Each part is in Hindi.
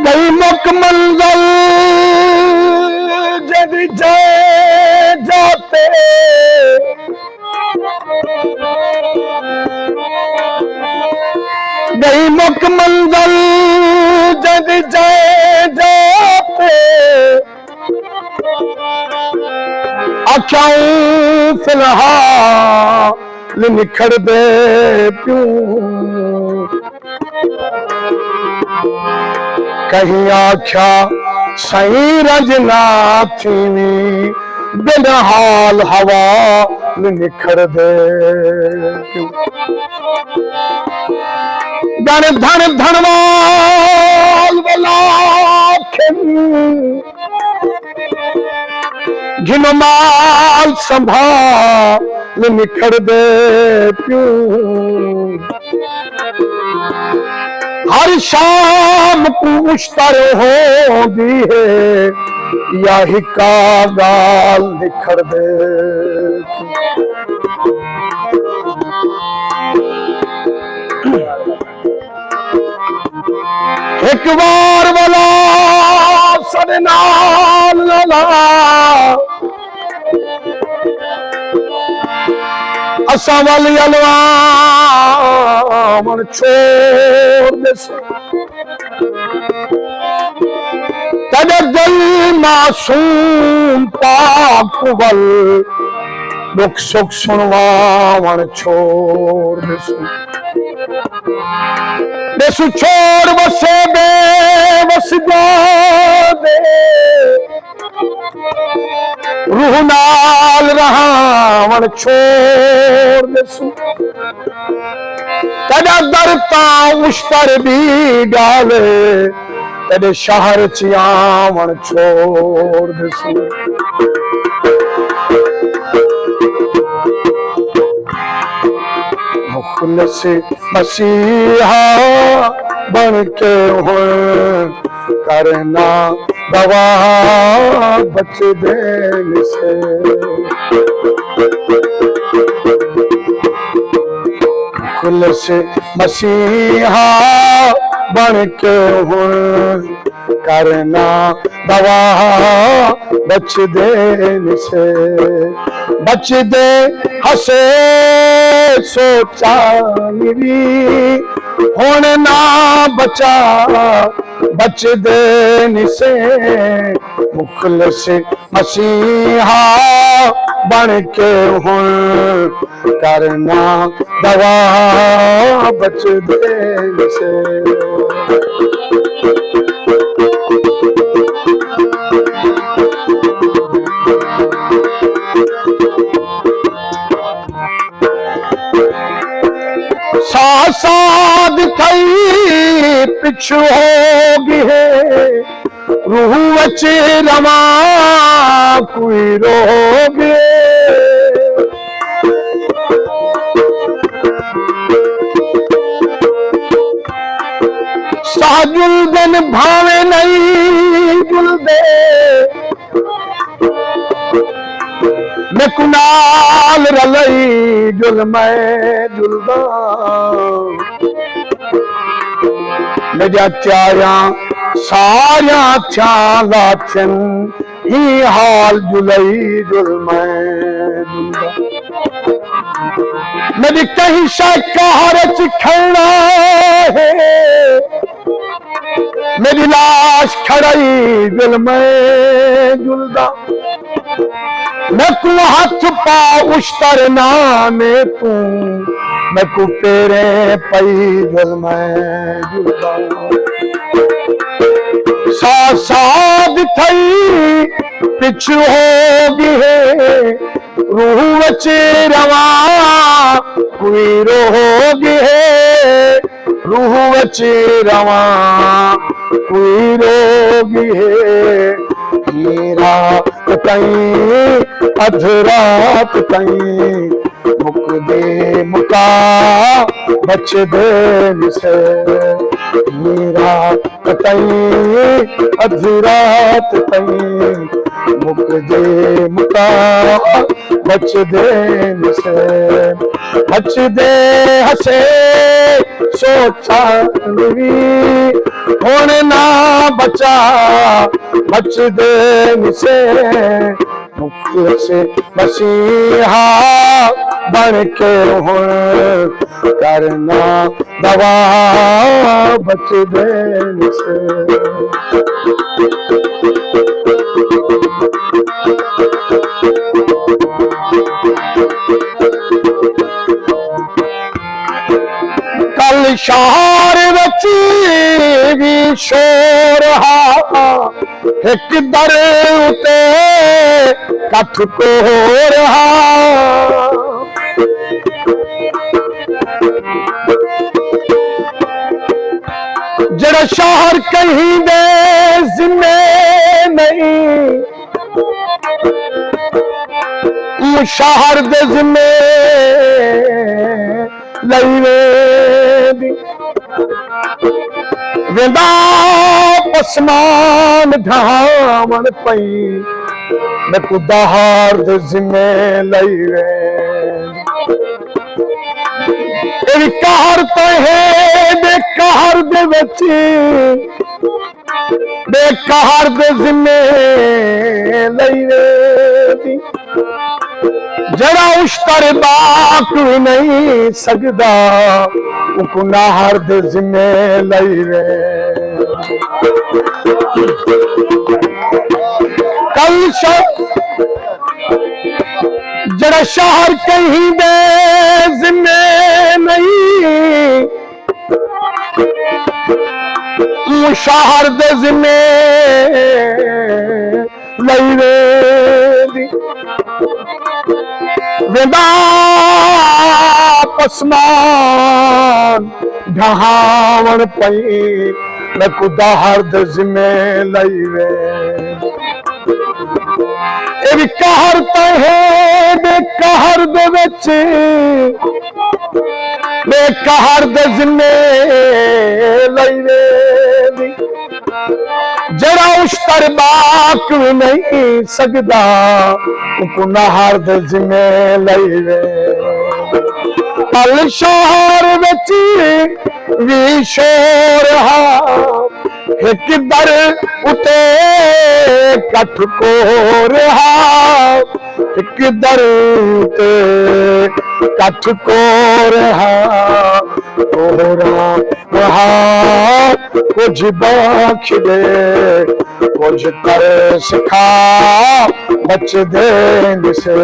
गई मुक मंजल जद जाते गई मुक मंजल जद जाते आख्याऊं फिलहाल निखड़ दे प्यूं कहीं आख्या सही रजना थी बिन हाल हवा निखड़ दे धन धन धनवाल वाला जिन माल संभाल निखड़ दे प्यूं हर शाम पूछतर होंदी है या हिका गाल निखड़ दे एक बार वाला सद नाल लला असा वाली अलवा मन छोड़ दे तेरे दिल मासूम पाक वल दुख सुख सुनवा मन छोड़ देसु छोड़ बसे बेबस दे रूह नाल रहा मन छोड़ देसु तेरा दरता उश्तर भी डाले तेरे शहर चियावन छोड़ देसु मुखलिस मसीहा बन के हो करना दवा बच देने से मुखलिस मसीहा बन के हो करना दवा बच देने से बच दे हसे सोचा होने ना बचा बच देने से मुखलिस मसीहा बन के हुन करना दवा बच देने से साद थई पिछु होगी है रूह वच रवा कोई रोगे साजुल दिन भावे नहीं जुलदे मैं कुनाल रलई जुल मैं जुलदा मेरा त्याया सारिया थ्याला थन ही हाल जुलई जुल मैं जुलदा मेरी कहीं शाकार चिखना है मेरी लाश खड़ई जुल मैं जुलदा मैं को हाथ पा उश्तर नामे तू मैं को तेरे पई जुल मैं जुलदा साद थई पिछु होगी है रूह वच रवा कोई रोगी है रूह वच रवा कोई रोगी है रात ताईं अध रात ताईं मुक दे मुका बच दे से रात ताईं अध रात ताईं मुक दे मुका बच दे से बच दे हसे सोचा भी होने ना बचा बच दे से मुख से मसीहा बन के हुण करना दवा बच दे से कल शहर विच भी शोर हा एक दर उते कथ को रहा जरा शहर कहीं दे जिम्मे नहीं शहर दे जिम्मे लईवे वेंदा पसमान ढावन पई मैं कुदार दे जिम्मे लईवे कहर तो है बेकहर दे बच्चे बेकहर दे जिम्मे लईवे जरा उश्तर बाक नहीं सकदा कुनाहर दे जिम्मे लईवे कल जरा शहर कहीं दे जिम्मे नहीं शहर दे जिम्मे लईवे वेदा पसमान ढहावन पई मैं कुदाहर दे जिम्मे लईवे भी कहर तो है बेकहर दे विच बेकहर दे जिम्मे लईवे जरा उश्तर बाक नहीं सकदा कुनाहर दे जिम्मे लईवे कल शहर विच भी शोर हा एक दर उते कठ को रहा एक दर उते कठ को रहा तोरा वहा कुछ बख्श दे कुछ कर सिखा बच दे से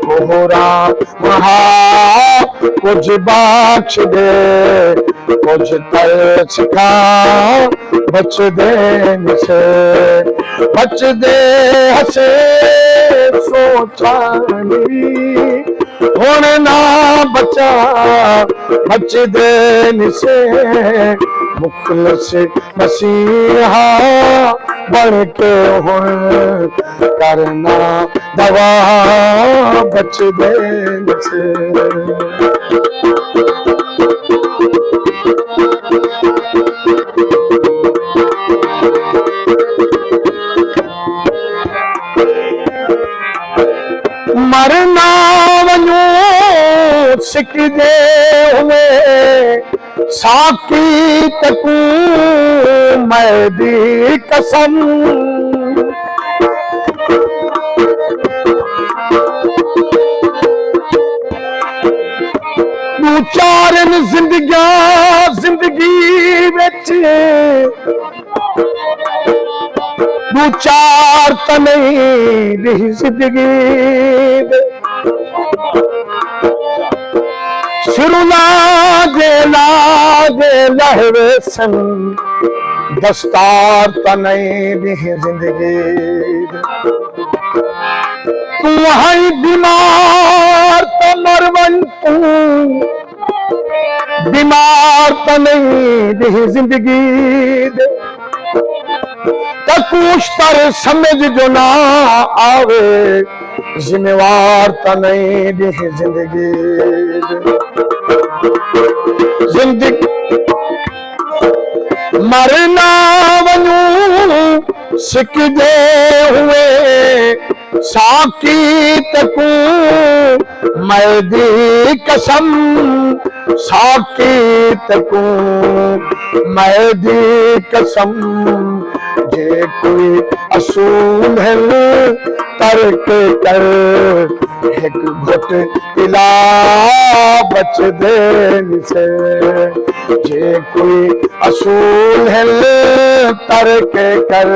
कोहरा वहा कुछ बख्श दे कुछ कर सिखा बच दे से बच दे हसे सोचा होने ना बचा बच दे से मुखलस मसीहा बन के हुण करना दवा बच दे से मरना वञो सिक दे हुए साकी तकू मैदी कसम दू चारन जिंदगी विच दू चार तो नहीं दी जिंदगी शुरू लागे लहवे सन दस्तार तो नहीं दी जिंदगी तू है बीमार तो मरवन तू बीमार तो नहीं दी जिंदगी तकुश्तर समझ जो ना आवे जिम्मेवार तो नहीं दी जिंदगी जिंदगी मरना वनू सिकदे हुए साकी तकू मैं दी कसम साकी तकू मैं दी कसम जे कोई असूल है तर्क कर एक घुट पिला बच देन से जे कोई असूल है तर्क कर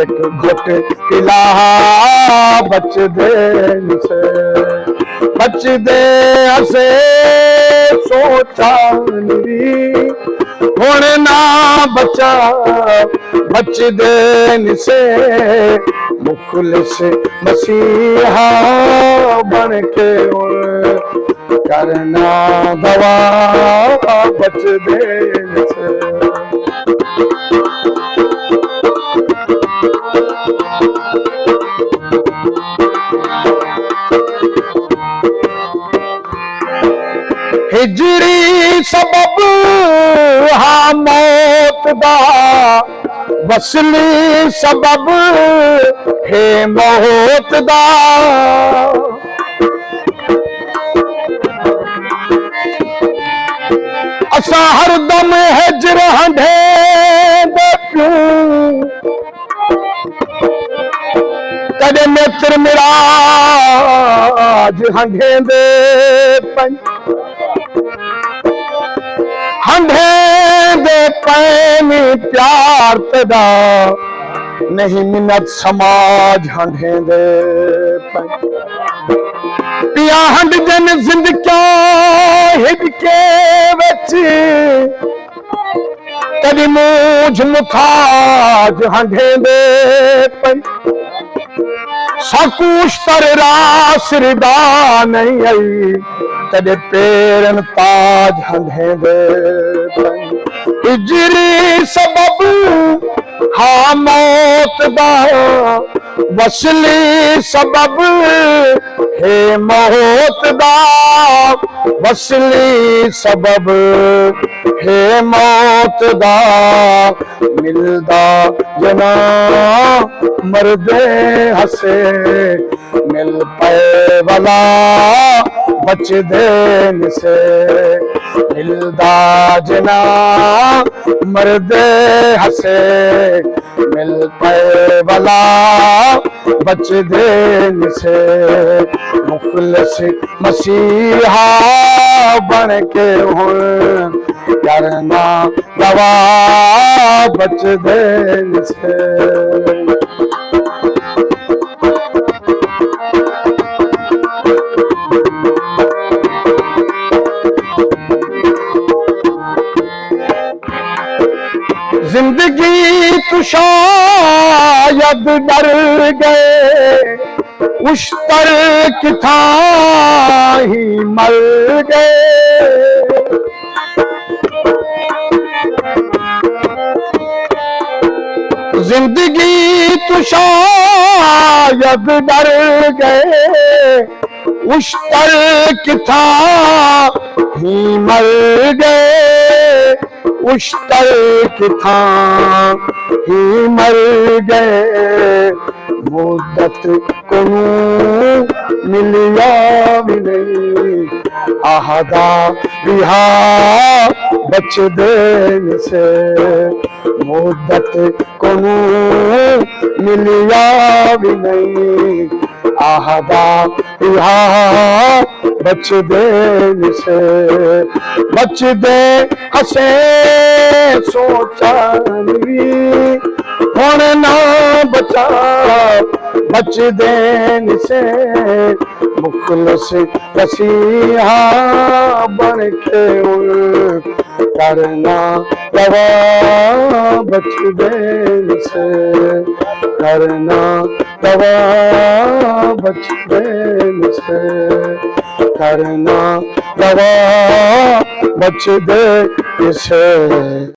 एक घुट पिला बच देन से बच दे हसे सोचा निरी होने ना बचा बच देन से मुखलिस मसीहा बन के करना दवा बच देन से हिजरी सबब हा मौत दा वसली सबब है मौत दा असा हरदम हिजर हंढे दे प्यूं कदे नेत्र मिराज हंढे दे पंज हंढे दे पैनी प्यार तदा नहीं मिन्नत समाज हंढे दे पिया हंड जन जिंदगी हिज के बच कदी मूझ मुखाज हंढे दे साकूश तर रास रिदा नहीं आई तदे पेरन ताज हंधे दे हिजरी सबब हा मौत दा वसली सबब है मौत दा वसली सबब है मौत दा मिलदा जना मरदे हसे मिल पे वाला बच देन से मिलदा जना मरदे हसे मिल पे वाला बच देन से मुखलिस मसीहा बन के करना दवा बच देन से जिंदगी तो शायद डर गए उस तर्क था ही मर गए जिंदगी तो शायद डर गए उस तर्क था ही मर गए उस तर्क था ही मर गए मुद्दत को मिलिया भी नहीं आहदा बिहा बच देन से मुद्दत को मिलिया भी नहीं आहदा बिहा बच देन से बच दे हसे सोचा होने ना बचा बच देन से मुखलिस मसीहा बन के करना दवा बच देन से करना दवा बच देन से करना दवा बच देन से।